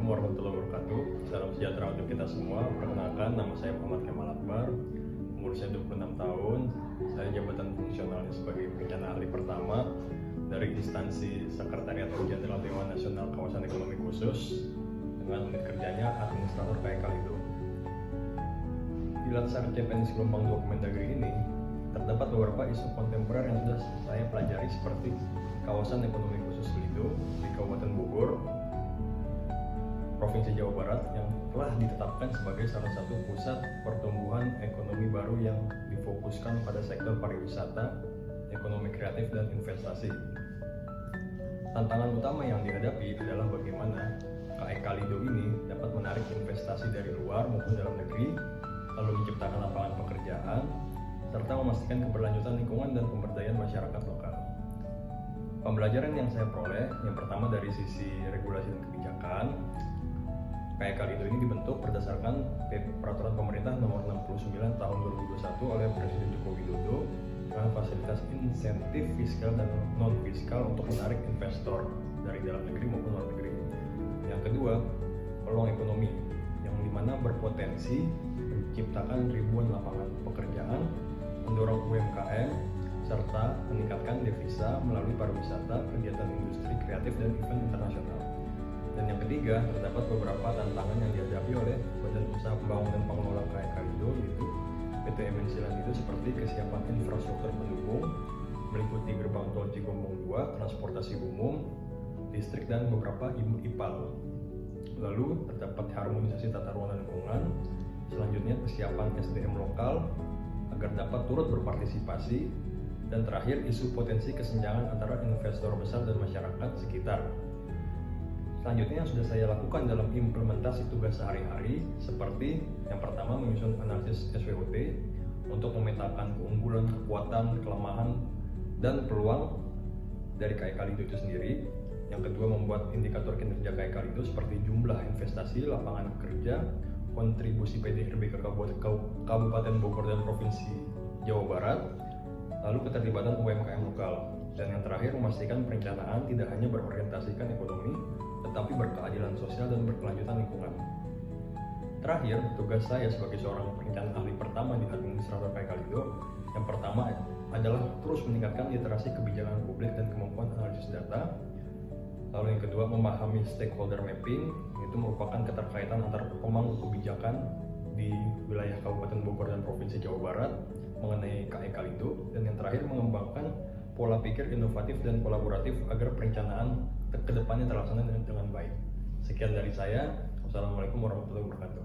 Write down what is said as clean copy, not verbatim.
Assalamualaikum warahmatullahi wabarakatuh. Salam sejahtera untuk kita semua. Perkenalkan, nama saya Muhammad Kemal Akbar. Umur saya 26 tahun. Saya jabatan fungsionalnya sebagai perencana ahli pertama dari instansi Sekretariat Jenderal Dewan Nasional Kawasan Ekonomi Khusus dengan unit kerjanya Administrator KAI Kalido. Di lansar CPNS gelombang 2 Kemendagri ini terdapat beberapa isu kontemporer yang sudah saya pelajari seperti kawasan ekonomi khusus Lido di Kabupaten Bogor, Provinsi Jawa Barat yang telah ditetapkan sebagai salah satu pusat pertumbuhan ekonomi baru yang difokuskan pada sektor pariwisata, ekonomi kreatif, dan investasi. Tantangan utama yang dihadapi adalah bagaimana KAI Kalido ini dapat menarik investasi dari luar maupun dalam negeri, lalu menciptakan lapangan pekerjaan, serta memastikan keberlanjutan lingkungan dan pemberdayaan masyarakat lokal. Pembelajaran yang saya peroleh, yang pertama dari sisi regulasi dan kebijakan. KAI Kalido ini dibentuk berdasarkan Peraturan Pemerintah Nomor 69 Tahun 2021 oleh Presiden Joko Widodo dengan fasilitas insentif fiskal dan non-fiskal untuk menarik investor dari dalam negeri maupun luar negeri. Yang kedua, peluang ekonomi yang dimana berpotensi menciptakan ribuan lapangan pekerjaan, mendorong UMKM, serta meningkatkan devisa melalui pariwisata, kegiatan industri kreatif, dan event internasional. Dan yang ketiga, terdapat beberapa tantangan yang dihadapi oleh Badan Usaha Pembangunan Pengelola KAI Kalido, yaitu PT MNC Landido, seperti kesiapan infrastruktur pendukung, meliputi gerbang tol Cigombong 2, transportasi umum, listrik, dan beberapa IPAL. Lalu terdapat harmonisasi tata ruang dan lingkungan, selanjutnya kesiapan SDM lokal agar dapat turut berpartisipasi, dan terakhir isu potensi kesenjangan antara investor besar dan masyarakat sekitar. Selanjutnya yang sudah saya lakukan dalam implementasi tugas sehari-hari seperti yang pertama menyusun analisis SWOT untuk memetakan keunggulan, kekuatan, kelemahan, dan peluang dari KAI Kalido itu sendiri. Yang kedua, membuat indikator kinerja KAI Kalido seperti jumlah investasi, lapangan kerja, kontribusi PDRB ke Kabupaten Bogor dan Provinsi Jawa Barat, lalu keterlibatan UMKM lokal. Dan yang terakhir, memastikan perencanaan tidak hanya berorientasikan ekonomi, tetapi berkeadilan sosial dan berkelanjutan lingkungan. Terakhir, tugas saya sebagai seorang perencana ahli pertama di Administrator KAI Kalido, yang pertama adalah terus meningkatkan literasi kebijakan publik dan kemampuan analisis data. Lalu yang kedua, memahami stakeholder mapping, itu merupakan keterkaitan antara pemangku kebijakan di wilayah Kabupaten Bogor dan Provinsi Jawa Barat mengenai KAI Kalido. Dan yang terakhir, mengembangkan pola pikir inovatif dan kolaboratif agar perencanaan kedepannya terlaksana dengan baik. Sekian dari saya. Wassalamualaikum warahmatullahi wabarakatuh.